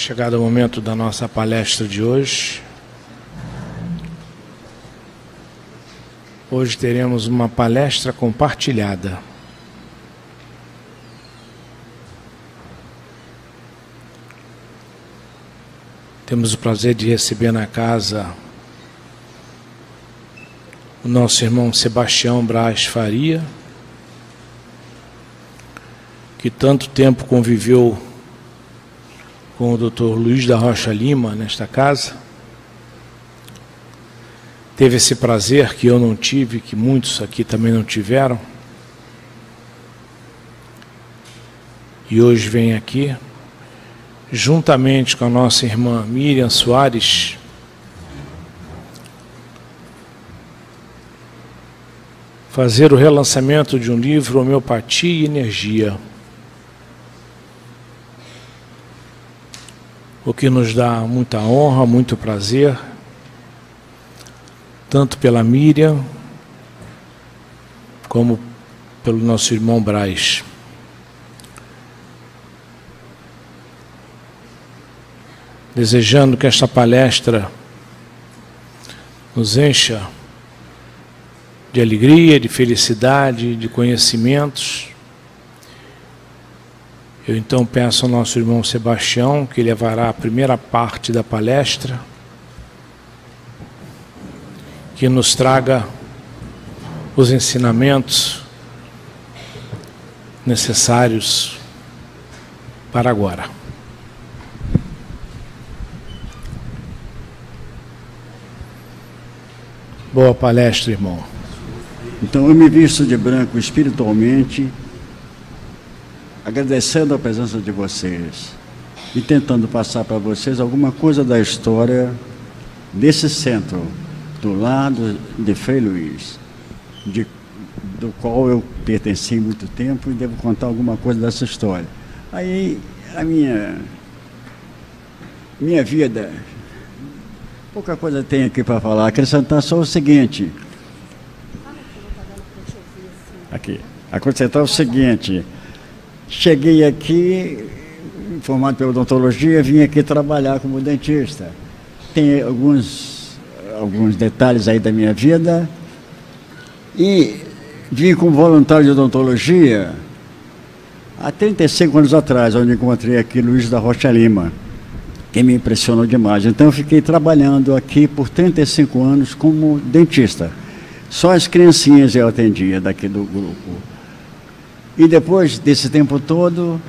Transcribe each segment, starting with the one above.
Chegado o momento da nossa palestra de hoje. Hoje teremos uma palestra compartilhada. Temos o prazer de receber na casa o nosso irmão Sebastião Braz Faria, que tanto tempo conviveu com o Dr. Luiz da Rocha Lima nesta casa. Teve esse prazer que eu não tive, que muitos aqui também não tiveram. E hoje vem aqui, juntamente com a nossa irmã Miriam Soares, fazer o relançamento de um livro, Homeopatia e Energia. O que nos dá muita honra, muito prazer, tanto pela Miriam, como pelo nosso irmão Braz. Desejando que esta palestra nos encha de alegria, de felicidade, de conhecimentos. Eu então peço ao nosso irmão Sebastião que levará a primeira parte da palestra, que nos traga os ensinamentos necessários para agora. Boa palestra, irmão. Então eu me visto de branco espiritualmente, agradecendo a presença de vocês e tentando passar para vocês alguma coisa da história desse centro, do lado de Frei Luiz, do qual eu pertenci muito tempo e devo contar alguma coisa dessa história. Aí a minha vida, pouca coisa tem aqui para falar, acrescentar só o seguinte. Aqui, acrescentar o seguinte. Cheguei aqui, formado pela odontologia, vim aqui trabalhar como dentista. Tem alguns detalhes aí da minha vida. E vim como voluntário de odontologia há 35 anos atrás, onde encontrei aqui Luiz da Rocha Lima, que me impressionou demais. Então eu fiquei trabalhando aqui por 35 anos como dentista. Só as criancinhas eu atendia daqui do grupo. E depois desse tempo todo,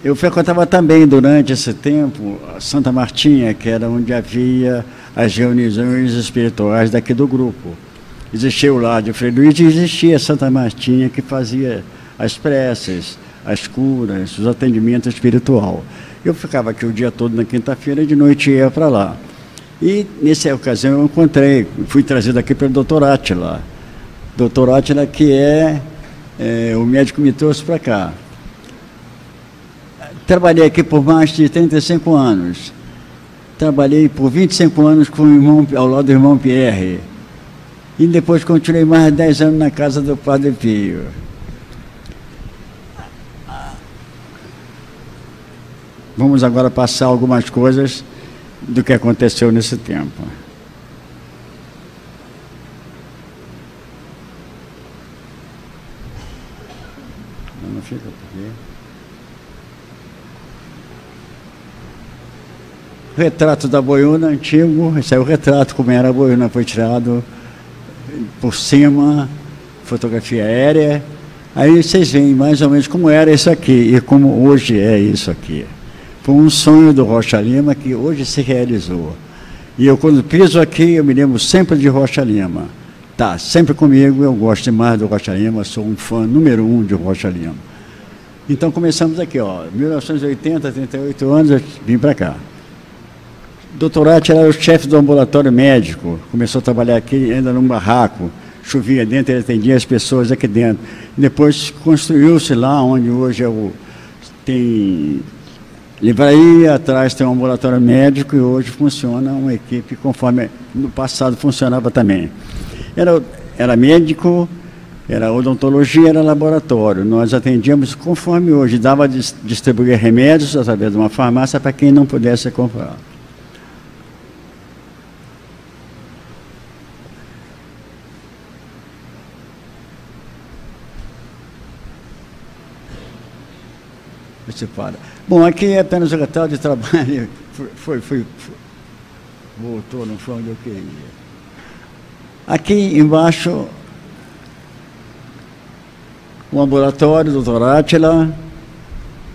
eu frequentava também, durante esse tempo, a Santa Martinha, que era onde havia as reuniões espirituais daqui do grupo. Existia o lar de Frei Luiz e existia a Santa Martinha, que fazia as preces, as curas, os atendimentos espiritual. Eu ficava aqui o dia todo na quinta-feira e de noite ia para lá. E nessa ocasião eu fui trazido aqui pelo Dr. Átila. Dr. Átila, que o médico me trouxe para cá. Trabalhei aqui por mais de 35 anos. Trabalhei por 25 anos com o irmão, ao lado do irmão Pierre. E depois continuei mais de 10 anos na casa do Padre Pio. Vamos agora passar algumas coisas do que aconteceu nesse tempo. Não fica por aqui. Retrato da boiuna antigo, esse é o retrato como era a boiuna, foi tirado por cima, fotografia aérea. Aí vocês veem mais ou menos como era isso aqui e como hoje é isso aqui. Foi um sonho do Rocha Lima que hoje se realizou. E eu, quando piso aqui, eu me lembro sempre de Rocha Lima. Tá sempre comigo, eu gosto demais do Rocha Lima, sou um fã número 1 de Rocha Lima. Então começamos aqui, ó, 1980, 38 anos, eu vim para cá. Dr. Átila era o chefe do ambulatório médico, começou a trabalhar aqui ainda num barraco, chovia dentro, ele atendia as pessoas aqui dentro. Depois construiu-se lá onde hoje tem livraria, atrás tem um ambulatório médico e hoje funciona uma equipe conforme no passado funcionava também. Era médico, Era odontologia, era laboratório. Nós atendíamos conforme hoje, dava a distribuir remédios através de uma farmácia para quem não pudesse comprar. Você para. Bom, aqui é apenas o local de trabalho. Voltou, não foi onde eu queria. Aqui embaixo, o ambulatório do Dr. Átila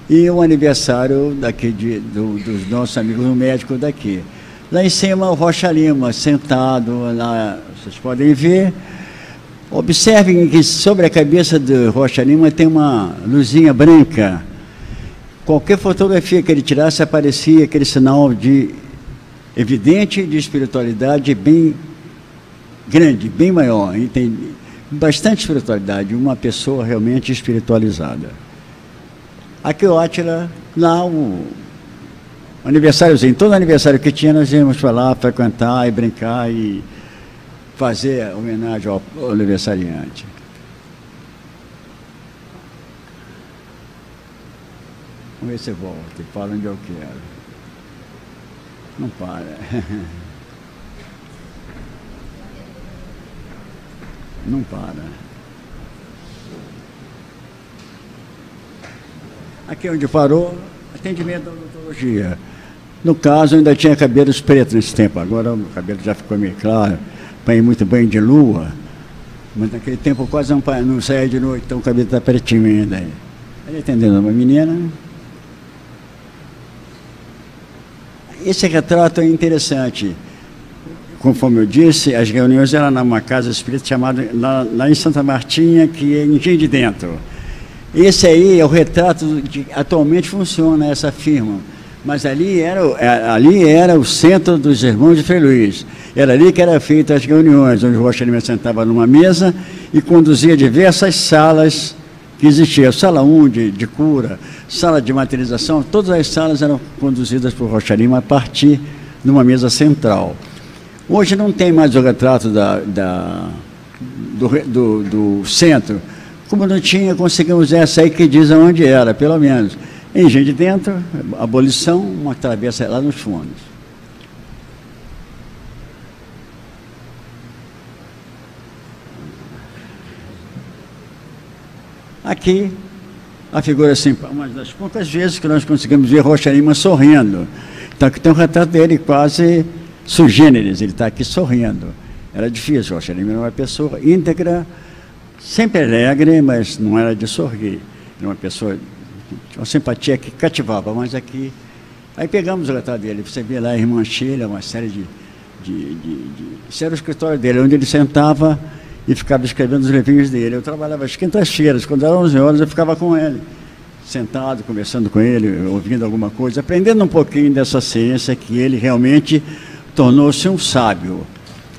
e o aniversário daqui dos nossos amigos médicos daqui. Lá em cima, o Rocha Lima, sentado lá, vocês podem ver. Observem que sobre a cabeça do Rocha Lima tem uma luzinha branca. Qualquer fotografia que ele tirasse, aparecia aquele sinal evidente de espiritualidade bem grande, bem maior. Tem bastante espiritualidade, uma pessoa realmente espiritualizada. Aqui o Átila, lá o aniversáriozinho, todo aniversário que tinha, nós íamos para lá frequentar e brincar e fazer homenagem ao aniversariante. Vamos ver se volta e fala onde eu quero. Não para. Não para. Aqui onde parou, atendimento da odontologia. No caso, ainda tinha cabelos pretos nesse tempo. Agora o cabelo já ficou meio claro. Apanhei muito banho de lua. Mas naquele tempo quase não saía de noite, então o cabelo está pretinho ainda. Aí atendendo uma menina. Esse retrato é interessante. Conforme eu disse, as reuniões eram numa casa espírita chamada lá em Santa Martinha, que é em Engenho de Dentro. Esse aí é o retrato que atualmente funciona essa firma. Mas ali era o centro dos irmãos de Frei Luís. Era ali que eram feitas as reuniões, onde o Rocha Lima sentava numa mesa e conduzia diversas salas que existiam. Sala 1 de cura, sala de materialização, todas as salas eram conduzidas por Rocha Lima a partir de uma mesa central. Hoje não tem mais o retrato do centro. Como não tinha, conseguimos essa aí que diz aonde era, pelo menos. Em Engenho de Dentro, abolição, uma travessa lá nos fundos. Aqui, a figura assim, uma das poucas vezes que nós conseguimos ver Rocha Lima sorrindo. Então aqui tem um retrato dele quase sui generis, ele está aqui sorrindo. Era difícil, Rocha Lima era uma pessoa íntegra, sempre alegre, mas não era de sorrir. Era uma pessoa, uma simpatia que cativava, mas aqui... Aí pegamos o retrato dele, você vê lá a irmã Sheila, uma série Esse era o escritório dele, onde ele sentava e ficava escrevendo os livrinhos dele. Eu trabalhava às quintas-feiras, quando eram 11 horas, eu ficava com ele, sentado, conversando com ele, ouvindo alguma coisa, aprendendo um pouquinho dessa ciência que ele realmente tornou-se um sábio.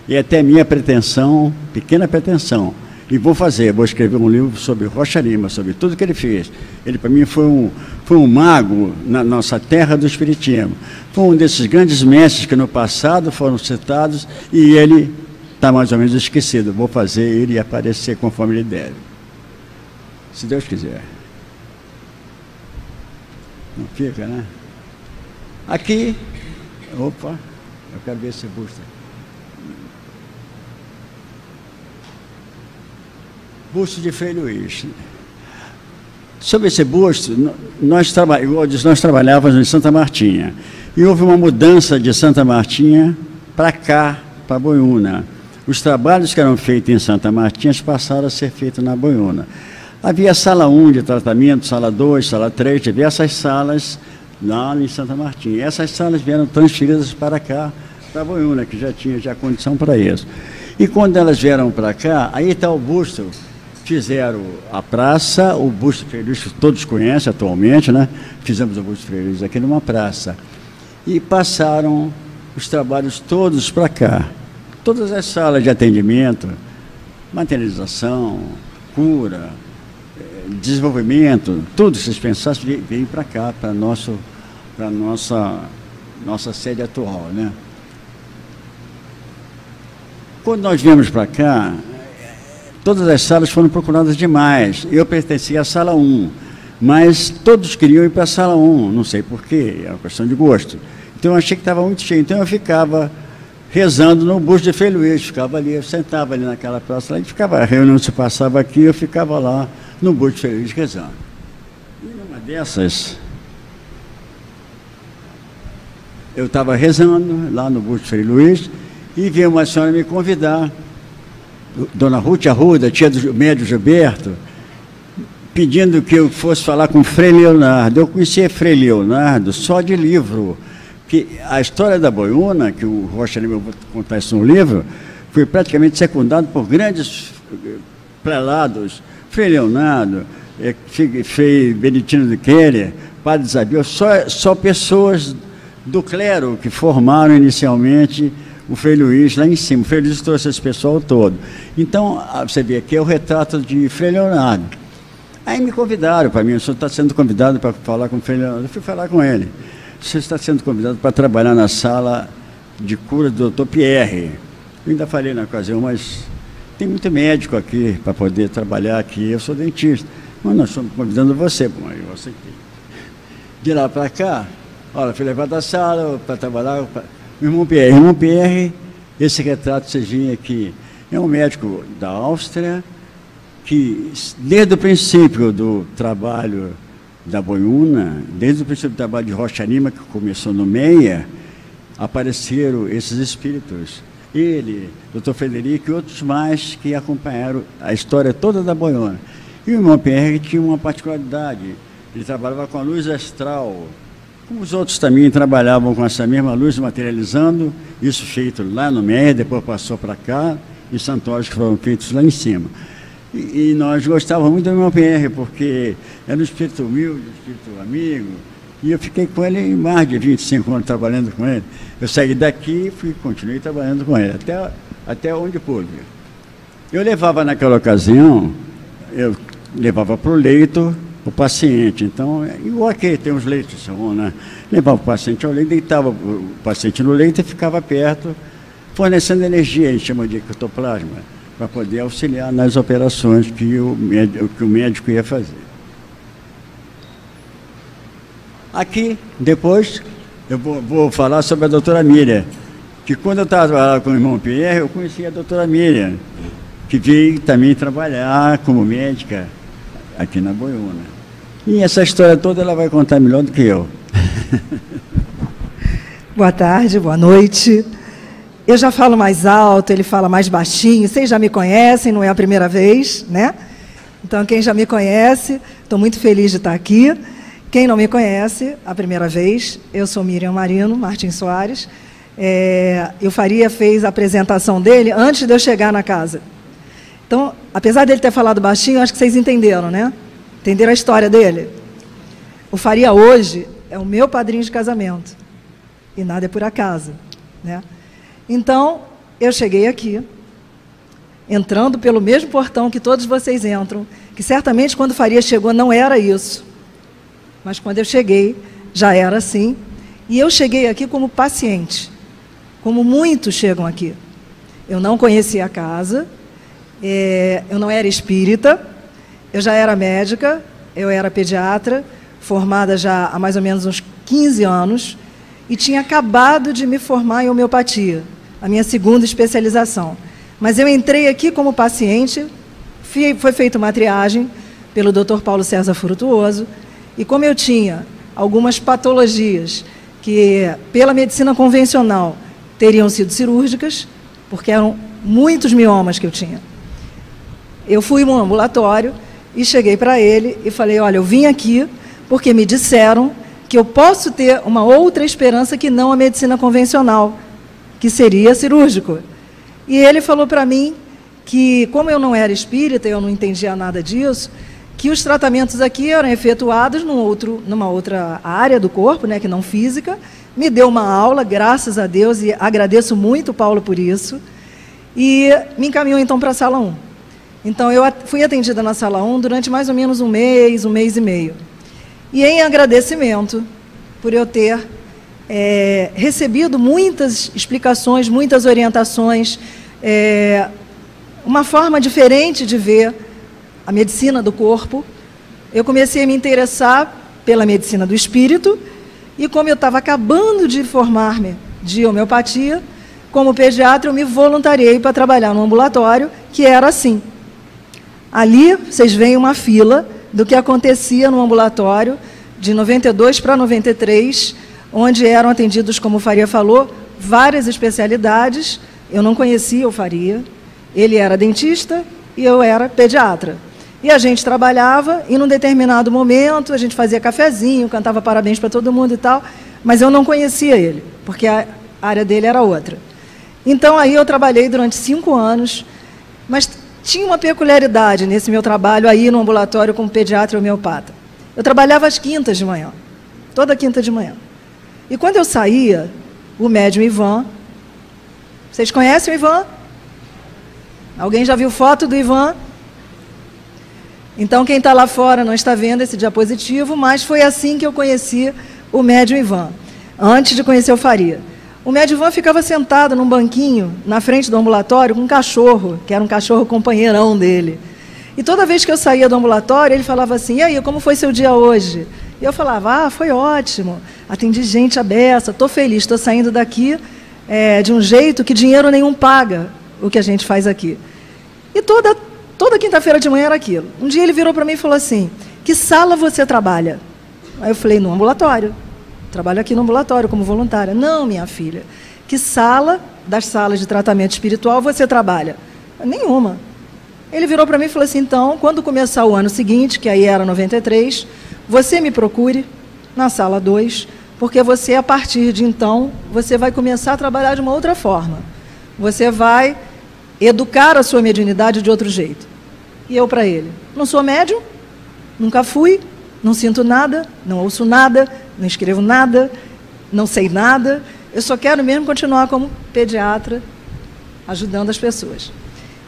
E até minha pretensão, pequena pretensão, e vou escrever um livro sobre Rocha Lima, sobre tudo que ele fez. Ele, para mim, foi um mago na nossa terra do espiritismo. Foi um desses grandes mestres que no passado foram citados e ele está mais ou menos esquecido. Vou fazer ele aparecer conforme ele deve. Se Deus quiser. Não fica, né? Aqui, opa, eu quero ver esse busto. Busto de Frei Luís. Sobre esse busto, nós trabalhávamos em Santa Martinha. E houve uma mudança de Santa Martinha para cá, para Boiúna. Os trabalhos que eram feitos em Santa Martinha passaram a ser feitos na Boiúna. Havia sala 1 de tratamento, sala 2, sala 3, diversas salas lá em Santa Martinha. Essas salas vieram transferidas para cá, para Boiúna, que já tinha condição para isso. E quando elas vieram para cá, aí está o busto. Fizeram a praça, o busto de Frei Luís, que todos conhecem atualmente, né? Fizemos o busto de Frei Luís aqui numa praça. E passaram os trabalhos todos para cá. Todas as salas de atendimento, materialização, cura, desenvolvimento, tudo que vocês pensassem, veio para cá, para a nossa sede atual, né? Quando nós viemos para cá, todas as salas foram procuradas demais. Eu pertencia à sala 1, mas todos queriam ir para a sala 1, não sei porquê, é uma questão de gosto. Então eu achei que estava muito cheio, então eu ficava rezando no busto de Frei Luís, ficava ali, eu sentava ali naquela praça, lá, e ficava, a reunião se passava aqui, eu ficava lá no busto de Frei Luís rezando. E numa dessas, eu estava rezando lá no busto de Frei Luís e veio uma senhora me convidar, Dona Ruth Arruda, tia do médio Gilberto, pedindo que eu fosse falar com Frei Leonardo. Eu conhecia Frei Leonardo só de livro, que a história da boiúna, que o Rocha Lima, eu vou contar isso no livro, foi praticamente secundado por grandes prelados, Frei Leonardo, Frei Beneditino de Keller, Padre Isabel, só pessoas do clero que formaram inicialmente o Frei Luís lá em cima. O Frei Luís trouxe esse pessoal todo. Então, você vê aqui é o retrato de Frei Leonardo. Aí me convidaram para mim, o senhor está sendo convidado para falar com o Frei Leonardo. Eu fui falar com ele. Você está sendo convidado para trabalhar na sala de cura do Dr. Pierre. Eu ainda falei na ocasião, mas tem muito médico aqui para poder trabalhar aqui. Eu sou dentista. Mas nós estamos convidando você. Bom, aí você de lá para cá, olha, fui levado da sala para trabalhar. O irmão Pierre, esse retrato que vocês veem aqui, é um médico da Áustria que, desde o princípio do trabalho da boiúna, desde o princípio do trabalho de Rocha Lima, que começou no Meia, apareceram esses espíritos. Ele, Dr. Frederico e outros mais que acompanharam a história toda da boiúna. E o irmão Pierre tinha uma particularidade, ele trabalhava com a luz astral, como os outros também trabalhavam com essa mesma luz materializando, isso feito lá no Meia, depois passou para cá, e santuários que foram feitos lá em cima. E nós gostávamos muito do irmão Pierre, porque era um espírito humilde, um espírito amigo, e eu fiquei com ele mais de 25 anos trabalhando com ele. Eu saí daqui e continuei trabalhando com ele, até onde pude. Eu levava naquela ocasião, eu levava para o leito o paciente, então, igual aqui tem os leitos, né? Levava o paciente ao leito, deitava o paciente no leito e ficava perto, fornecendo energia, a gente chama de ectoplasma, para poder auxiliar nas operações que o médico ia fazer. Aqui, depois, eu vou falar sobre a doutora Miriam, que quando eu estava lá com o irmão Pierre, eu conheci a doutora Miriam, que veio também trabalhar como médica aqui na boiúna. E essa história toda ela vai contar melhor do que eu. Boa tarde, boa noite. Eu já falo mais alto, ele fala mais baixinho. Vocês já me conhecem, não é a primeira vez, né? Então, quem já me conhece, estou muito feliz de estar aqui. Quem não me conhece, a primeira vez, eu sou Miriam Marino Martins Soares. O Faria fez a apresentação dele antes de eu chegar na casa. Então, apesar dele ter falado baixinho, acho que vocês entenderam, né? Entenderam a história dele? O Faria hoje é o meu padrinho de casamento. E nada é por acaso, né? Então, eu cheguei aqui, entrando pelo mesmo portão que todos vocês entram, que certamente quando o Faria chegou não era isso. Mas quando eu cheguei, já era assim. E eu cheguei aqui como paciente, como muitos chegam aqui. Eu não conhecia a casa, eu não era espírita, eu já era médica, eu era pediatra, formada já há mais ou menos uns 15 anos, e tinha acabado de me formar em homeopatia, a minha segunda especialização. Mas eu entrei aqui como paciente, foi feita uma triagem pelo Dr. Paulo César Frutuoso, e como eu tinha algumas patologias que, pela medicina convencional, teriam sido cirúrgicas, porque eram muitos miomas que eu tinha, eu fui no ambulatório e cheguei para ele e falei, olha, eu vim aqui porque me disseram que eu posso ter uma outra esperança que não a medicina convencional, que seria cirúrgico. E ele falou para mim que, como eu não era espírita, eu não entendia nada disso, que os tratamentos aqui eram efetuados numa outra área do corpo, né, que não física. Me deu uma aula, graças a Deus, e agradeço muito, Paulo, por isso, e me encaminhou então para a sala 1. Então, eu fui atendida na sala 1 durante mais ou menos um mês e meio. E em agradecimento por eu ter recebido muitas explicações, muitas orientações, uma forma diferente de ver a medicina do corpo. Eu comecei a me interessar pela medicina do espírito, e como eu estava acabando de formar-me de homeopatia, como pediatra, eu me voluntariei para trabalhar no ambulatório, que era assim. Ali, vocês veem uma fila do que acontecia no ambulatório de 92 para 93, onde eram atendidos, como o Faria falou, várias especialidades. Eu não conhecia o Faria, ele era dentista e eu era pediatra. E a gente trabalhava, e num determinado momento a gente fazia cafezinho, cantava parabéns para todo mundo e tal, mas eu não conhecia ele, porque a área dele era outra. Então aí eu trabalhei durante 5 anos, mas tinha uma peculiaridade nesse meu trabalho aí no ambulatório como pediatra e homeopata. Eu trabalhava às quintas de manhã, toda quinta de manhã. E quando eu saía, o médium Ivan, vocês conhecem o Ivan? Alguém já viu foto do Ivan? Então, quem está lá fora não está vendo esse diapositivo, mas foi assim que eu conheci o médium Ivan, antes de conhecer o Faria. O médium Ivan ficava sentado num banquinho, na frente do ambulatório, com um cachorro, que era um cachorro companheirão dele. E toda vez que eu saía do ambulatório, ele falava assim, e aí, como foi seu dia hoje? E eu falava, foi ótimo, atendi gente à beça, estou feliz, estou saindo daqui de um jeito que dinheiro nenhum paga o que a gente faz aqui. E toda quinta-feira de manhã era aquilo. Um dia ele virou para mim e falou assim, que sala você trabalha? Aí eu falei, no ambulatório. Trabalho aqui no ambulatório como voluntária. Não, minha filha. Que sala das salas de tratamento espiritual você trabalha? Nenhuma. Ele virou para mim e falou assim, então, quando começar o ano seguinte, que aí era 93, você me procure na sala 2, porque você, a partir de então, você vai começar a trabalhar de uma outra forma. Você vai educar a sua mediunidade de outro jeito. E eu para ele, não sou médium, nunca fui, não sinto nada, não ouço nada, não escrevo nada, não sei nada, eu só quero mesmo continuar como pediatra, ajudando as pessoas.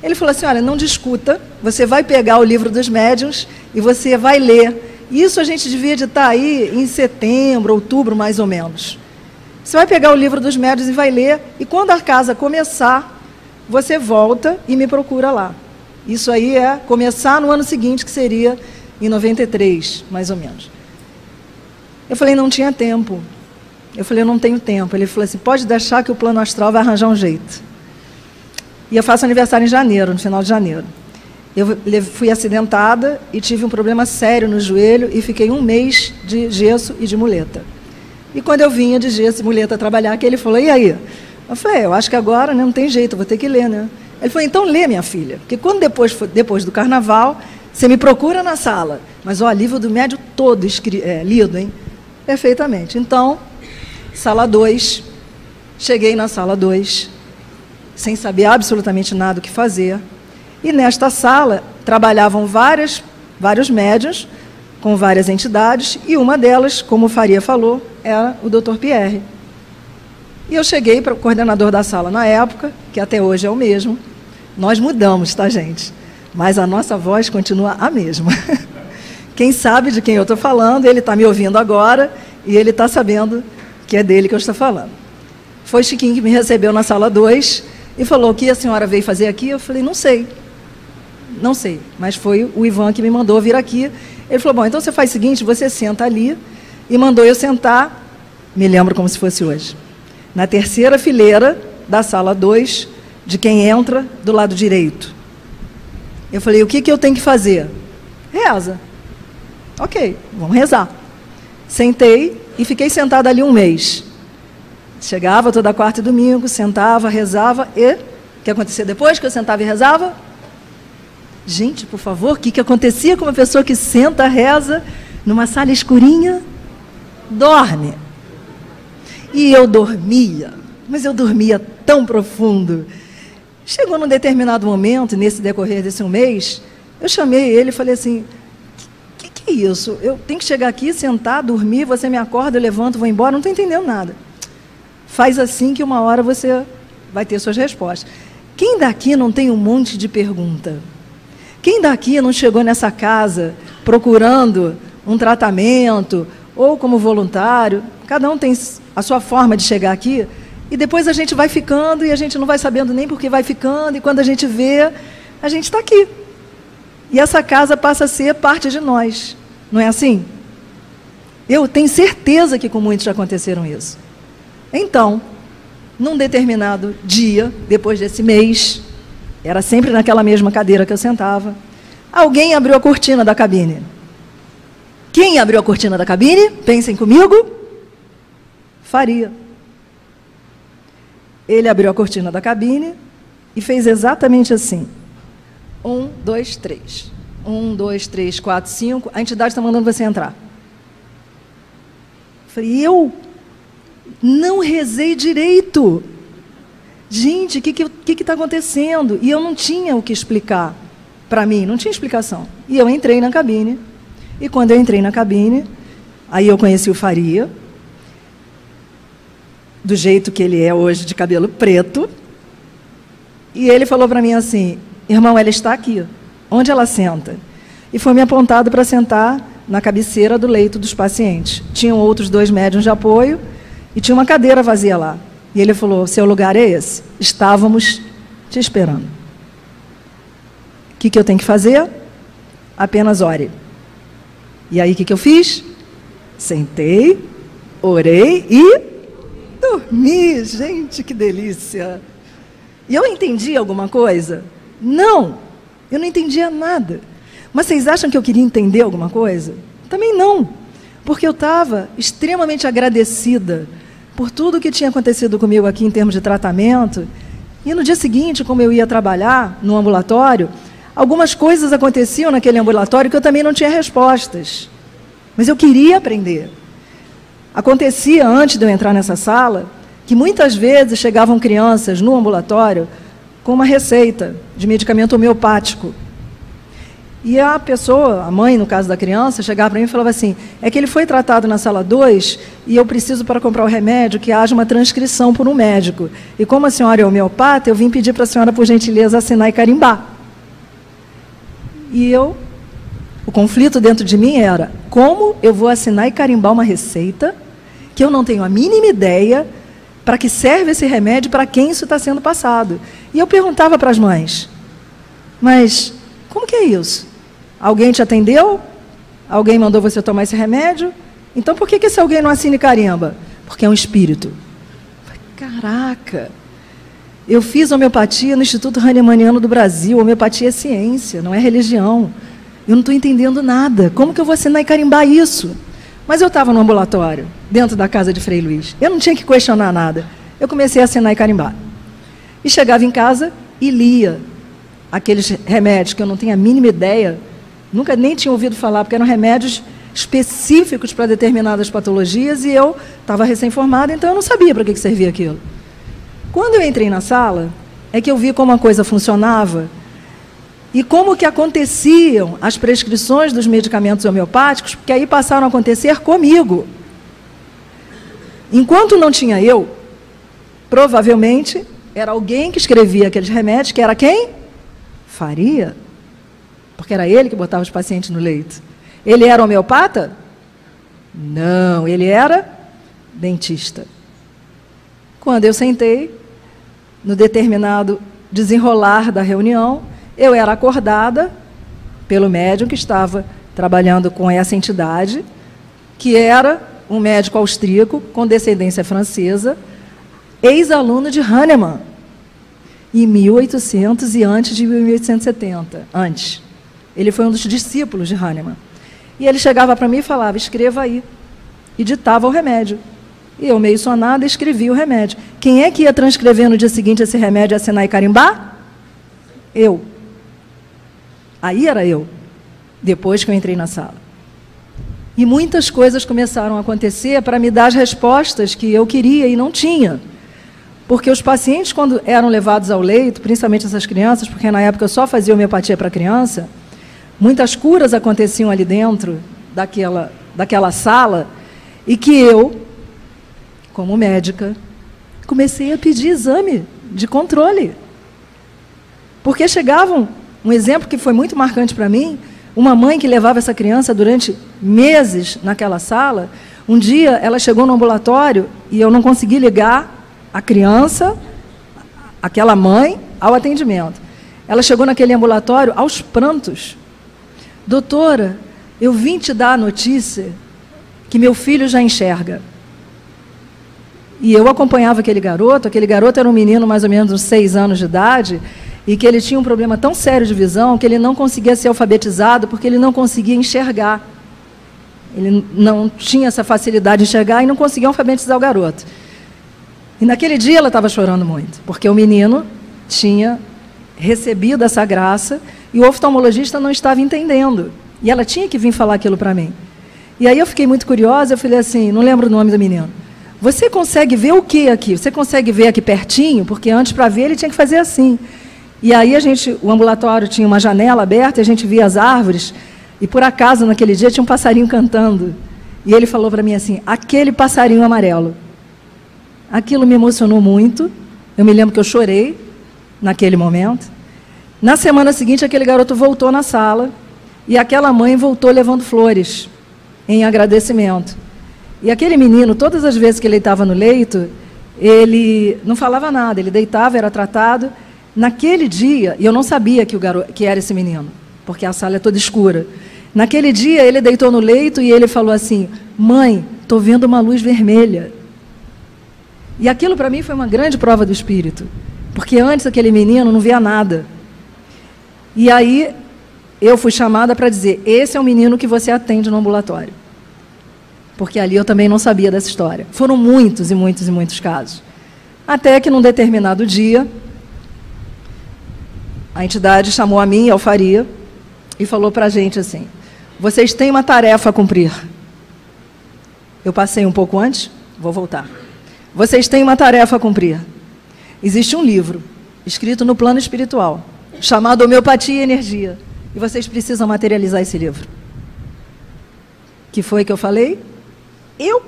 Ele falou assim, olha, não discuta, você vai pegar o livro dos médiuns e você vai ler. Isso a gente devia de estar aí em setembro, outubro, mais ou menos. Você vai pegar o livro dos médiuns e vai ler, e quando a casa começar, você volta e me procura lá. Isso aí é começar no ano seguinte, que seria em 93, mais ou menos. Eu falei, não tinha tempo. Eu falei, eu não tenho tempo. Ele falou assim, pode deixar que o plano astral vai arranjar um jeito. E eu faço aniversário em janeiro, no final de janeiro. Eu fui acidentada e tive um problema sério no joelho e fiquei 1 mês de gesso e de muleta. E quando eu vinha de gesso e muleta trabalhar, que ele falou, e aí? Eu falei, eu acho que agora não tem jeito, eu vou ter que ler, né? Ele falou, então lê, minha filha, porque quando depois do carnaval, você me procura na sala. Mas, ó, livro do médium todo lido, hein? Perfeitamente. Então, sala 2, cheguei na sala 2, sem saber absolutamente nada o que fazer. E nesta sala trabalhavam vários médiuns, com várias entidades, e uma delas, como o Faria falou, era o Dr. Pierre. E eu cheguei para o coordenador da sala na época, que até hoje é o mesmo. Nós mudamos, tá, gente? Mas a nossa voz continua a mesma. Quem sabe de quem eu estou falando, ele está me ouvindo agora, e ele está sabendo que é dele que eu estou falando. Foi Chiquinho que me recebeu na sala 2 e falou, o que a senhora veio fazer aqui? Eu falei, não sei. Não sei, mas foi o Ivan que me mandou vir aqui. Ele falou, bom, então você faz o seguinte, você senta ali, e mandou eu sentar, me lembro como se fosse hoje, na terceira fileira da sala 2, de quem entra do lado direito. Eu falei, o que eu tenho que fazer? Reza. Ok, vamos rezar. Sentei e fiquei sentada ali 1 mês. Chegava toda quarta e domingo, sentava, rezava, e o que acontecia depois que eu sentava e rezava? Gente, por favor, o que acontecia com uma pessoa que senta, reza, numa sala escurinha? Dorme. E eu dormia, mas eu dormia tão profundo. Chegou num determinado momento, nesse decorrer desse 1 mês, eu chamei ele e falei assim, que é isso? Eu tenho que chegar aqui, sentar, dormir, você me acorda, eu levanto, vou embora, não estou entendendo nada. Faz assim que uma hora você vai ter suas respostas. Quem daqui não tem um monte de pergunta? Quem daqui não chegou nessa casa procurando um tratamento ou como voluntário? Cada um tem a sua forma de chegar aqui, e depois a gente vai ficando e a gente não vai sabendo nem por que vai ficando, e quando a gente vê, a gente está aqui. E essa casa passa a ser parte de nós. Não é assim? Eu tenho certeza que com muitos já aconteceram isso. Então, num determinado dia, depois desse mês, era sempre naquela mesma cadeira que eu sentava, alguém abriu a cortina da cabine. Quem abriu a cortina da cabine? Pensem comigo. Faria. Ele abriu a cortina da cabine e fez exatamente assim. 1, 2, 3. 1, 2, 3, 4, 5. A entidade está mandando você entrar. Falei, eu não rezei direito. Gente, o que está acontecendo? E eu não tinha o que explicar para mim, não tinha explicação. E eu entrei na cabine. E quando eu entrei na cabine, aí eu conheci o Faria, do jeito que ele é hoje, de cabelo preto. E ele falou para mim assim, irmão, ela está aqui. Onde ela senta? E foi me apontado para sentar na cabeceira do leito dos pacientes. Tinham outros 2 médiuns de apoio e tinha uma cadeira vazia lá. E ele falou, seu lugar é esse? Estávamos te esperando. O que eu tenho que fazer? Apenas ore. E aí, o que eu fiz? Sentei, orei e dormi. Gente, que delícia! E eu entendi alguma coisa? Não, eu não entendia nada. Mas vocês acham que eu queria entender alguma coisa? Também não, porque eu estava extremamente agradecida por tudo que tinha acontecido comigo aqui em termos de tratamento. E no dia seguinte, como eu ia trabalhar no ambulatório, algumas coisas aconteciam naquele ambulatório que eu também não tinha respostas. Mas eu queria aprender. Acontecia, antes de eu entrar nessa sala, que muitas vezes chegavam crianças no ambulatório com uma receita de medicamento homeopático. E a pessoa, a mãe, no caso da criança, chegava para mim e falava assim, é que ele foi tratado na sala 2 e eu preciso, para comprar o remédio, que haja uma transcrição por um médico. E como a senhora é homeopata, eu vim pedir para a senhora, por gentileza, assinar e carimbar. E o conflito dentro de mim era, como eu vou assinar e carimbar uma receita que eu não tenho a mínima ideia para que serve esse remédio, para quem isso está sendo passado? E eu perguntava para as mães, mas como que é isso? Alguém te atendeu? Alguém mandou você tomar esse remédio? Então por que esse alguém não assina e carimba? Porque é um espírito. Caraca! Eu fiz homeopatia no Instituto Hahnemanniano do Brasil. Homeopatia é ciência, não é religião. Eu não estou entendendo nada. Como que eu vou assinar e carimbar isso? Mas eu estava no ambulatório, dentro da casa de Frei Luiz. Eu não tinha que questionar nada. Eu comecei a assinar e carimbar. E chegava em casa e lia aqueles remédios que eu não tinha a mínima ideia, nunca nem tinha ouvido falar, porque eram remédios específicos para determinadas patologias e eu estava recém-formada, então eu não sabia para que servia aquilo. Quando eu entrei na sala, é que eu vi como a coisa funcionava e como que aconteciam as prescrições dos medicamentos homeopáticos, porque aí passaram a acontecer comigo. Enquanto não tinha eu, provavelmente era alguém que escrevia aqueles remédios, que era quem? Faria. Porque era ele que botava os pacientes no leito. Ele era homeopata? Não, ele era dentista. Quando eu sentei, no determinado desenrolar da reunião, eu era acordada pelo médium que estava trabalhando com essa entidade, que era um médico austríaco com descendência francesa, ex-aluno de Hahnemann, em 1800 e antes de 1870, antes. Ele foi um dos discípulos de Hahnemann. E ele chegava para mim e falava, escreva aí. E ditava o remédio. E eu, meio sonada, escrevia o remédio. Quem é que ia transcrever no dia seguinte esse remédio, assinar e carimbar? Eu. Aí era eu, depois que eu entrei na sala. E muitas coisas começaram a acontecer para me dar as respostas que eu queria e não tinha. Porque os pacientes, quando eram levados ao leito, principalmente essas crianças, porque na época eu só fazia homeopatia para criança, muitas curas aconteciam ali dentro daquela sala, e que eu, como médica, comecei a pedir exame de controle. Porque chegavam, um exemplo que foi muito marcante para mim, uma mãe que levava essa criança durante meses naquela sala, um dia ela chegou no ambulatório e eu não consegui ligar a criança, aquela mãe, ao atendimento. Ela chegou naquele ambulatório aos prantos. Doutora, eu vim te dar a notícia que meu filho já enxerga. E eu acompanhava aquele garoto era um menino mais ou menos de 6 anos de idade, e que ele tinha um problema tão sério de visão que ele não conseguia ser alfabetizado porque ele não conseguia enxergar. Ele não tinha essa facilidade de enxergar e não conseguia alfabetizar o garoto. E naquele dia ela estava chorando muito, porque o menino tinha recebido essa graça e o oftalmologista não estava entendendo. E ela tinha que vir falar aquilo para mim. E aí eu fiquei muito curiosa, eu falei assim, não lembro o nome do menino. Você consegue ver o que aqui? Você consegue ver aqui pertinho? Porque antes, para ver, ele tinha que fazer assim. E aí o ambulatório tinha uma janela aberta, e a gente via as árvores, e por acaso, naquele dia, tinha um passarinho cantando. E ele falou para mim assim, aquele passarinho amarelo. Aquilo me emocionou muito, eu me lembro que eu chorei naquele momento. Na semana seguinte, aquele garoto voltou na sala, e aquela mãe voltou levando flores, em agradecimento. E aquele menino, todas as vezes que ele estava no leito, ele não falava nada, ele deitava, era tratado. Naquele dia, e eu não sabia que era esse menino, porque a sala é toda escura. Naquele dia, ele deitou no leito e ele falou assim, mãe, estou vendo uma luz vermelha. E aquilo para mim foi uma grande prova do Espírito, porque antes aquele menino não via nada. E aí eu fui chamada para dizer, esse é o menino que você atende no ambulatório. Porque ali eu também não sabia dessa história. Foram muitos e muitos e muitos casos. Até que num determinado dia, a entidade chamou a mim e ao Faria e falou para a gente assim, vocês têm uma tarefa a cumprir. Eu passei um pouco antes, vou voltar. Vocês têm uma tarefa a cumprir. Existe um livro, escrito no plano espiritual, chamado Homeopatia e Energia. E vocês precisam materializar esse livro. Que foi que eu falei? Eu,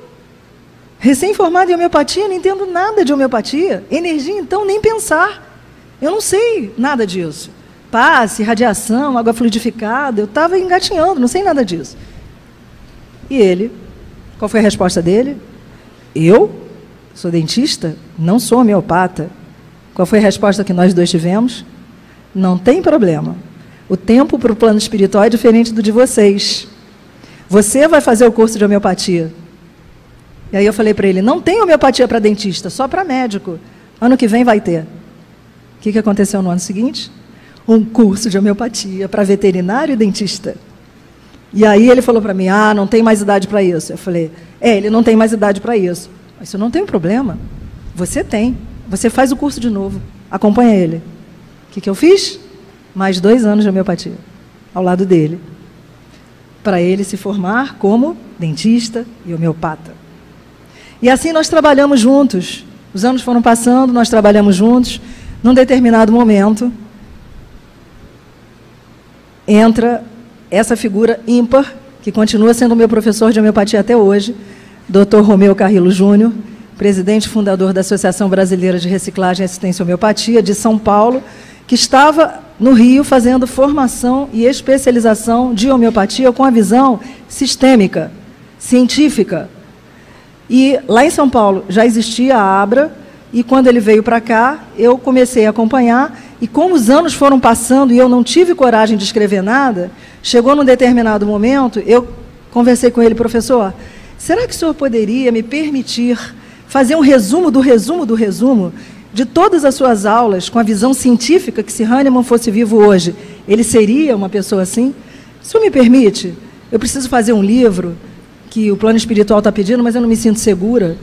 recém-formada em homeopatia, não entendo nada de homeopatia. Energia, então, nem pensar. Eu não sei nada disso. Passe, radiação, água fluidificada, eu estava engatinhando, não sei nada disso. E ele, qual foi a resposta dele? Eu sou dentista, não sou homeopata. Qual foi a resposta que nós dois tivemos? Não tem problema. O tempo para o plano espiritual é diferente do de vocês. Você vai fazer o curso de homeopatia. E aí eu falei para ele, não tem homeopatia para dentista, só para médico. Ano que vem vai ter. O que aconteceu no ano seguinte? Um curso de homeopatia para veterinário e dentista. E aí ele falou para mim, não tem mais idade para isso. Eu falei, ele não tem mais idade para isso. Isso não tem problema. Você tem. Você faz o curso de novo. Acompanha ele. O que eu fiz? Mais 2 anos de homeopatia, ao lado dele. Para ele se formar como dentista e homeopata. E assim nós trabalhamos juntos. Os anos foram passando, nós trabalhamos juntos. Num determinado momento, entra essa figura ímpar, que continua sendo meu professor de homeopatia até hoje, Dr. Romeu Carrillo Júnior, presidente e fundador da Associação Brasileira de Reciclagem e Assistência à Homeopatia, de São Paulo, que estava no Rio fazendo formação e especialização de homeopatia com a visão sistêmica, científica. E lá em São Paulo já existia a Abra, e quando ele veio para cá, eu comecei a acompanhar, e como os anos foram passando e eu não tive coragem de escrever nada, chegou num determinado momento, eu conversei com ele, professor, será que o senhor poderia me permitir fazer um resumo do resumo do resumo de todas as suas aulas, com a visão científica, que se Hahnemann fosse vivo hoje, ele seria uma pessoa assim? O senhor me permite? Eu preciso fazer um livro que o plano espiritual está pedindo, mas eu não me sinto segura.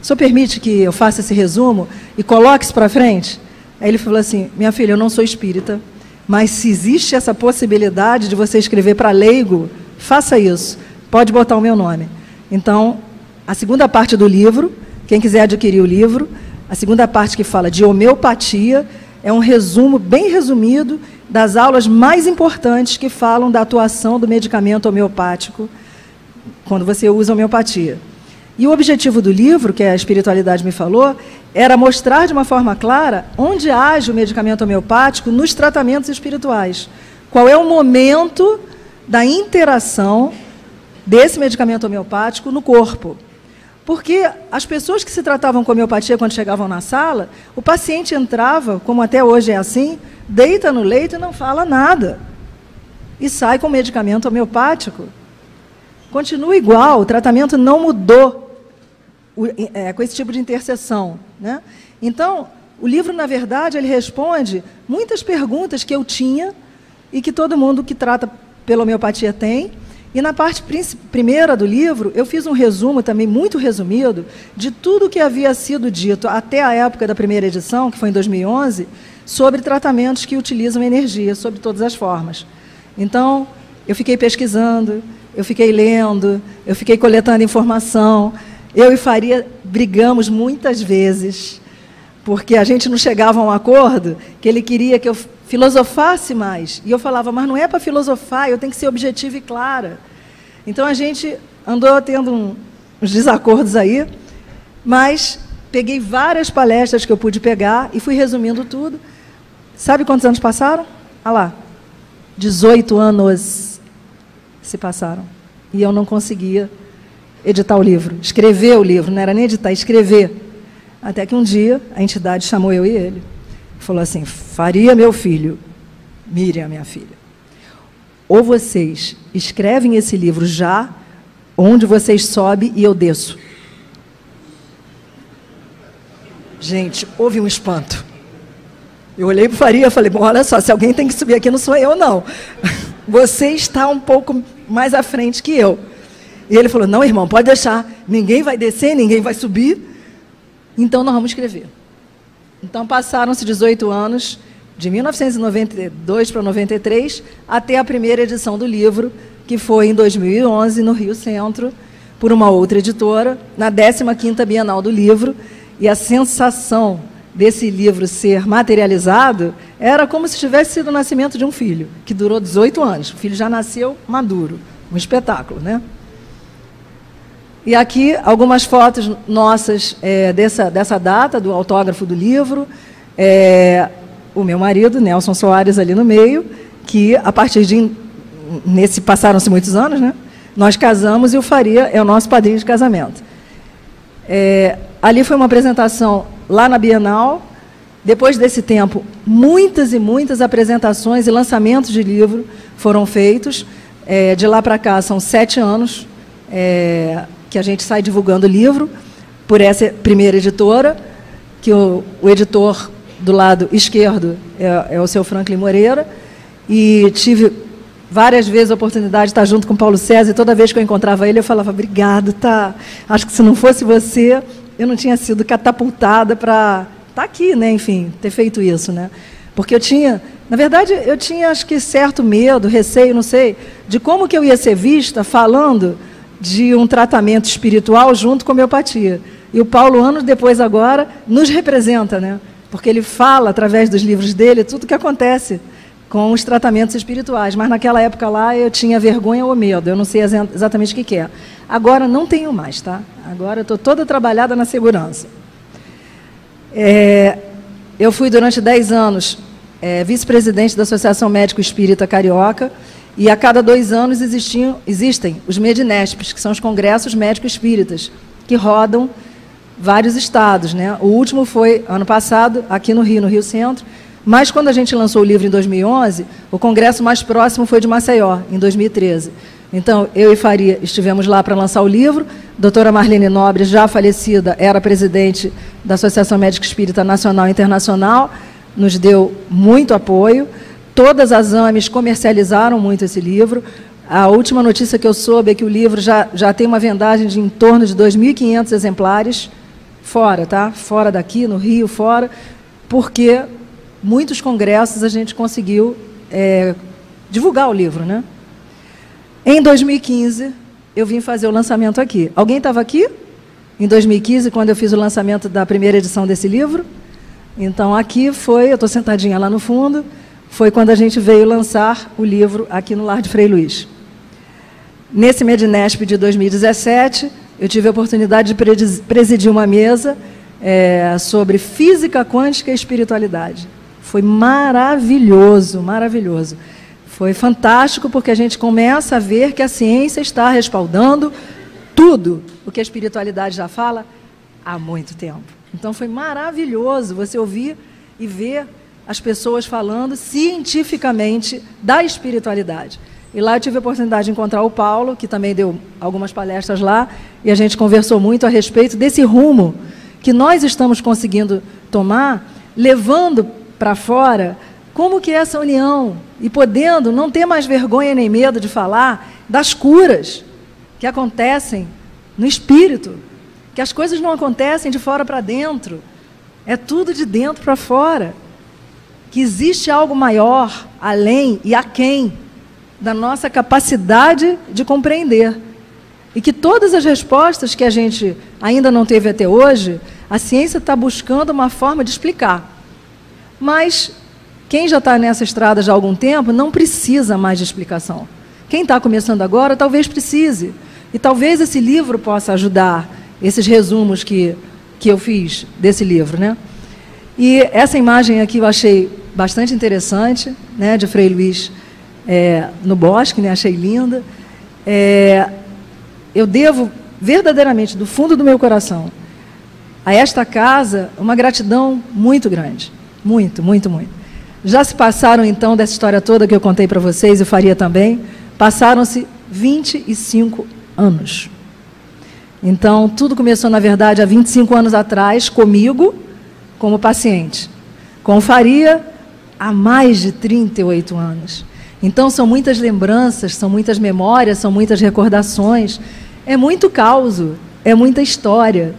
O senhor permite que eu faça esse resumo e coloque isso para frente? Aí ele falou assim, minha filha, eu não sou espírita, mas se existe essa possibilidade de você escrever para leigo, faça isso, pode botar o meu nome. Então, a segunda parte do livro, quem quiser adquirir o livro, a segunda parte que fala de homeopatia, é um resumo bem resumido das aulas mais importantes que falam da atuação do medicamento homeopático quando você usa homeopatia. E o objetivo do livro, que a espiritualidade me falou, era mostrar de uma forma clara onde age o medicamento homeopático nos tratamentos espirituais. Qual é o momento da interação desse medicamento homeopático no corpo. Porque as pessoas que se tratavam com homeopatia, quando chegavam na sala, o paciente entrava, como até hoje é assim, deita no leito e não fala nada. E sai com medicamento homeopático. Continua igual, o tratamento não mudou com esse tipo de interseção, né? Então, o livro, na verdade, ele responde muitas perguntas que eu tinha e que todo mundo que trata pela homeopatia tem. E na parte primeira do livro, eu fiz um resumo também muito resumido de tudo que havia sido dito até a época da primeira edição, que foi em 2011, sobre tratamentos que utilizam energia, sobre todas as formas. Então, eu fiquei pesquisando, eu fiquei lendo, eu fiquei coletando informação. Eu e Faria brigamos muitas vezes, porque a gente não chegava a um acordo, que ele queria que eu filosofasse mais. E eu falava, mas não é para filosofar, eu tenho que ser objetiva e clara. Então, a gente andou tendo uns desacordos aí, mas peguei várias palestras que eu pude pegar e fui resumindo tudo. Sabe quantos anos passaram? Ah lá, 18 anos se passaram. E eu não conseguia editar o livro, escrever o livro, não era nem editar, escrever. Até que um dia a entidade chamou eu e ele. Falou assim, Faria, meu filho, Miriam, minha filha, ou vocês escrevem esse livro já, onde vocês sobem e eu desço. Gente, houve um espanto. Eu olhei para o Faria e falei, bom, olha só, se alguém tem que subir aqui, não sou eu, não. Você está um pouco mais à frente que eu. E ele falou, não, irmão, pode deixar, ninguém vai descer, ninguém vai subir, então nós vamos escrever. Então, passaram-se 18 anos, de 1992 para 93, até a primeira edição do livro, que foi em 2011, no Rio Centro, por uma outra editora, na 15ª Bienal do Livro, e a sensação desse livro ser materializado era como se tivesse sido o nascimento de um filho, que durou 18 anos. O filho já nasceu maduro, um espetáculo, né? E aqui algumas fotos nossas dessa data, do autógrafo do livro. O meu marido, Nelson Soares, ali no meio, que a partir de... passaram-se muitos anos, né? Nós casamos e o Faria é o nosso padrinho de casamento. Ali foi uma apresentação lá na Bienal. Depois desse tempo, muitas e muitas apresentações e lançamentos de livro foram feitos. De lá para cá, são 7 anos que a gente sai divulgando o livro, por essa primeira editora, que o editor do lado esquerdo é o seu Franklin Moreira, e tive várias vezes a oportunidade de estar junto com o Paulo César, e toda vez que eu encontrava ele, eu falava, obrigado, tá? Acho que se não fosse você, eu não tinha sido catapultada para estar aqui, né? Enfim, ter feito isso, né? Porque eu tinha, na verdade, eu tinha, acho que, certo medo, receio, não sei, de como que eu ia ser vista falando de um tratamento espiritual junto com a homeopatia. E o Paulo, anos depois agora, nos representa, né? Porque ele fala, através dos livros dele, tudo o que acontece com os tratamentos espirituais. Mas naquela época lá eu tinha vergonha ou medo, eu não sei exatamente o que é. Agora não tenho mais, tá? Agora eu estou toda trabalhada na segurança. Eu fui durante 10 anos vice-presidente da Associação Médico Espírita Carioca, e a cada 2 anos existem os Medinespes, que são os congressos médico-espíritas, que rodam vários estados, né? O último foi, ano passado, aqui no Rio Centro, mas quando a gente lançou o livro em 2011, o congresso mais próximo foi de Maceió, em 2013. Então, eu e Faria estivemos lá para lançar o livro, a doutora Marlene Nobre, já falecida, era presidente da Associação Médico Espírita Nacional e Internacional, nos deu muito apoio. Todas as AMEs comercializaram muito esse livro. A última notícia que eu soube é que o livro já tem uma vendagem de em torno de 2.500 exemplares, fora, tá? Fora daqui, no Rio, fora, porque muitos congressos a gente conseguiu divulgar o livro, né? Em 2015, eu vim fazer o lançamento aqui. Alguém estava aqui? Em 2015, quando eu fiz o lançamento da primeira edição desse livro? Então, aqui foi, eu estou sentadinha lá no fundo, foi quando a gente veio lançar o livro aqui no Lar de Frei Luís. Nesse Medinesp de 2017, eu tive a oportunidade de presidir uma mesa sobre física quântica e espiritualidade. Foi maravilhoso, maravilhoso. Foi fantástico, porque a gente começa a ver que a ciência está respaldando tudo o que a espiritualidade já fala há muito tempo. Então foi maravilhoso você ouvir e ver as pessoas falando cientificamente da espiritualidade. E lá eu tive a oportunidade de encontrar o Paulo, que também deu algumas palestras lá, e a gente conversou muito a respeito desse rumo que nós estamos conseguindo tomar, levando para fora como que é essa união, e podendo não ter mais vergonha nem medo de falar das curas que acontecem no espírito, que as coisas não acontecem de fora para dentro, é tudo de dentro para fora, que existe algo maior, além e aquém da nossa capacidade de compreender, e que todas as respostas que a gente ainda não teve até hoje, a ciência está buscando uma forma de explicar. Mas quem já está nessa estrada já há algum tempo não precisa mais de explicação. Quem está começando agora talvez precise, e talvez esse livro possa ajudar, esses resumos que eu fiz desse livro, né? E essa imagem aqui eu achei bastante interessante, né, de Frei Luiz no bosque, né, achei linda. Eu devo verdadeiramente, do fundo do meu coração, a esta casa uma gratidão muito grande, muito, muito, muito. Já se passaram então dessa história toda que eu contei para vocês, eu faria também, passaram-se 25 anos. Então, tudo começou, na verdade, há 25 anos atrás, comigo, como paciente. Com Faria, há mais de 38 anos. Então, são muitas lembranças, são muitas memórias, são muitas recordações. É muito caos, é muita história.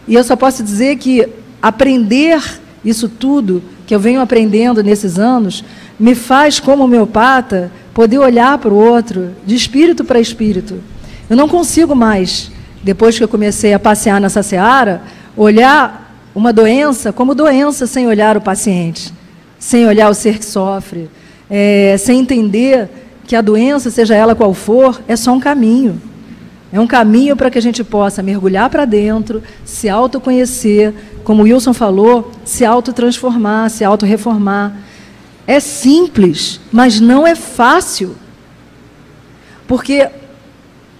E eu só posso dizer que aprender isso tudo que eu venho aprendendo nesses anos me faz, como homeopata, poder olhar para o outro, de espírito para espírito. Eu não consigo mais, depois que eu comecei a passear nessa seara, olhar uma doença como doença sem olhar o paciente, sem olhar o ser que sofre, sem entender que a doença, seja ela qual for, é só um caminho. É um caminho para que a gente possa mergulhar para dentro, se autoconhecer, como o Wilson falou, se autotransformar, se autorreformar. É simples, mas não é fácil. Porque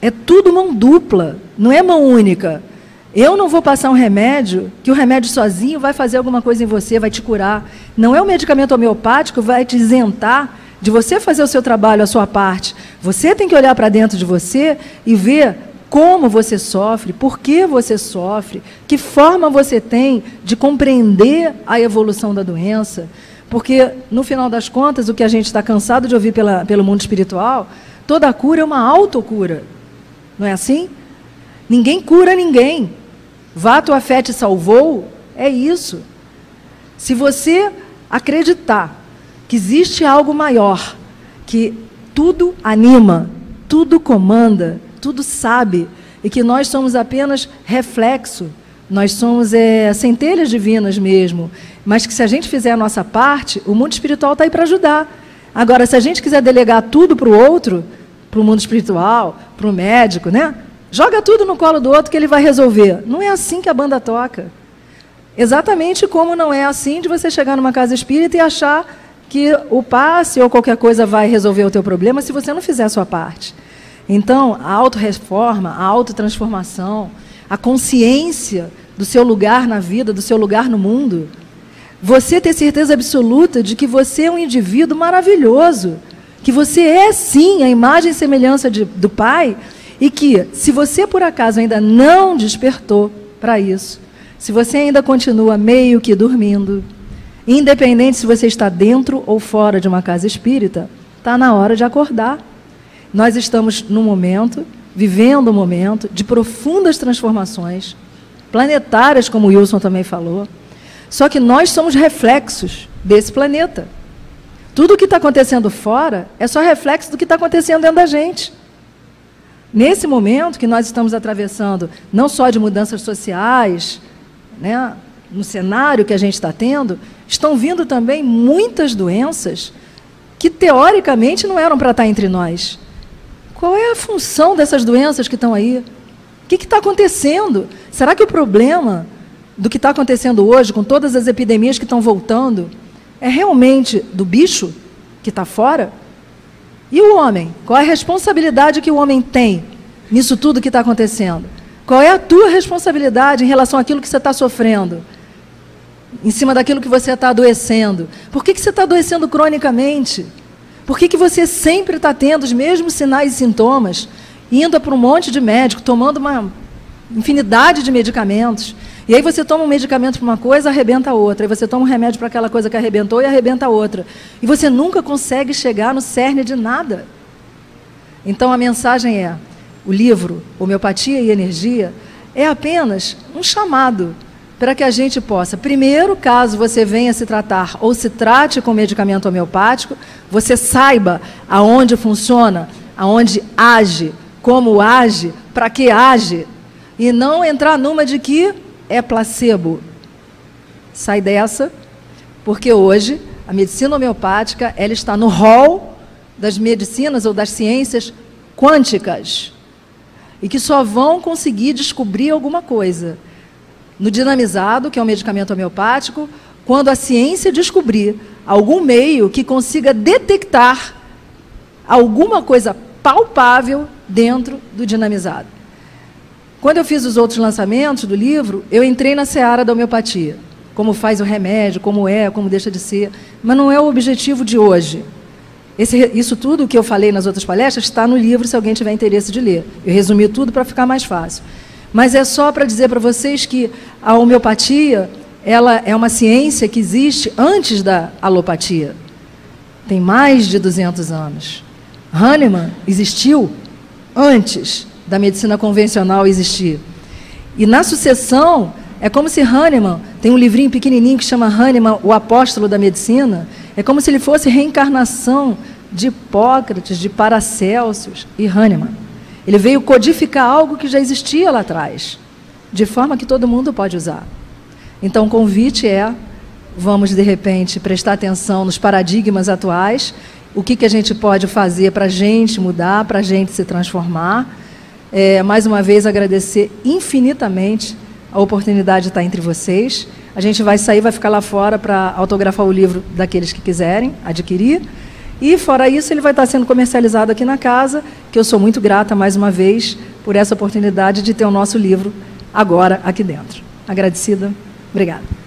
é tudo mão dupla, não é mão única. Eu não vou passar um remédio, que o remédio sozinho vai fazer alguma coisa em você, vai te curar. Não é o medicamento homeopático que vai te isentar de você fazer o seu trabalho, a sua parte. Você tem que olhar para dentro de você e ver como você sofre, por que você sofre, que forma você tem de compreender a evolução da doença. Porque, no final das contas, o que a gente está cansado de ouvir pelo mundo espiritual, toda cura é uma autocura. Não é assim? Ninguém cura ninguém. Vá, tua fé te salvou, é isso. Se você acreditar que existe algo maior, que tudo anima, tudo comanda, tudo sabe, e que nós somos apenas reflexo, nós somos centelhas divinas mesmo, mas que se a gente fizer a nossa parte, o mundo espiritual está aí para ajudar. Agora, se a gente quiser delegar tudo para o outro, para o mundo espiritual, para o médico, né? Joga tudo no colo do outro que ele vai resolver. Não é assim que a banda toca. Exatamente como não é assim de você chegar numa casa espírita e achar que o passe ou qualquer coisa vai resolver o teu problema se você não fizer a sua parte. Então, a autorreforma, a autotransformação, a consciência do seu lugar na vida, do seu lugar no mundo, você ter certeza absoluta de que você é um indivíduo maravilhoso, que você é, sim, a imagem e semelhança do Pai, e que, se você, por acaso, ainda não despertou para isso, se você ainda continua meio que dormindo, independente se você está dentro ou fora de uma casa espírita, está na hora de acordar. Nós estamos num momento, vivendo um momento de profundas transformações, planetárias, como o Wilson também falou, só que nós somos reflexos desse planeta. Tudo o que está acontecendo fora é só reflexo do que está acontecendo dentro da gente. Nesse momento que nós estamos atravessando, não só de mudanças sociais, né, no cenário que a gente está tendo, estão vindo também muitas doenças que, teoricamente, não eram para estar entre nós. Qual é a função dessas doenças que estão aí? O que está acontecendo? Será que o problema do que está acontecendo hoje, com todas as epidemias que estão voltando, é realmente do bicho que está fora? E o homem? Qual é a responsabilidade que o homem tem nisso tudo que está acontecendo? Qual é a tua responsabilidade em relação àquilo que você está sofrendo? Em cima daquilo que você está adoecendo? Por que você está adoecendo cronicamente? Por que você sempre está tendo os mesmos sinais e sintomas, indo para um monte de médico, tomando uma infinidade de medicamentos? E aí você toma um medicamento para uma coisa, arrebenta a outra. Aí você toma um remédio para aquela coisa que arrebentou e arrebenta a outra. E você nunca consegue chegar no cerne de nada. Então a mensagem é, o livro Homeopatia e Energia é apenas um chamado para que a gente possa, primeiro, caso você venha se tratar ou se trate com medicamento homeopático, você saiba aonde funciona, aonde age, como age, para que age, e não entrar numa de que é placebo. Sai dessa, porque hoje a medicina homeopática ela está no rol das medicinas ou das ciências quânticas, e que só vão conseguir descobrir alguma coisa no dinamizado, que é um medicamento homeopático, quando a ciência descobrir algum meio que consiga detectar alguma coisa palpável dentro do dinamizado. Quando eu fiz os outros lançamentos do livro, eu entrei na seara da homeopatia. Como faz o remédio, como é, como deixa de ser. Mas não é o objetivo de hoje. Isso tudo que eu falei nas outras palestras está no livro, se alguém tiver interesse de ler. Eu resumi tudo para ficar mais fácil. Mas é só para dizer para vocês que a homeopatia ela é uma ciência que existe antes da alopatia. Tem mais de 200 anos. Hahnemann existiu antes da medicina convencional existir. E na sucessão, é como se Hahnemann, tem um livrinho pequenininho que chama Hahnemann, o apóstolo da medicina, é como se ele fosse reencarnação de Hipócrates, de Paracelsus e Hahnemann. Ele veio codificar algo que já existia lá atrás, de forma que todo mundo pode usar. Então, o convite é, vamos, de repente, prestar atenção nos paradigmas atuais, o que a gente pode fazer para a gente mudar, para a gente se transformar. Mais uma vez, agradecer infinitamente a oportunidade de estar entre vocês. A gente vai sair, vai ficar lá fora para autografar o livro daqueles que quiserem adquirir. E, fora isso, ele vai estar sendo comercializado aqui na casa, que eu sou muito grata, mais uma vez, por essa oportunidade de ter o nosso livro agora aqui dentro. Agradecida. Obrigada.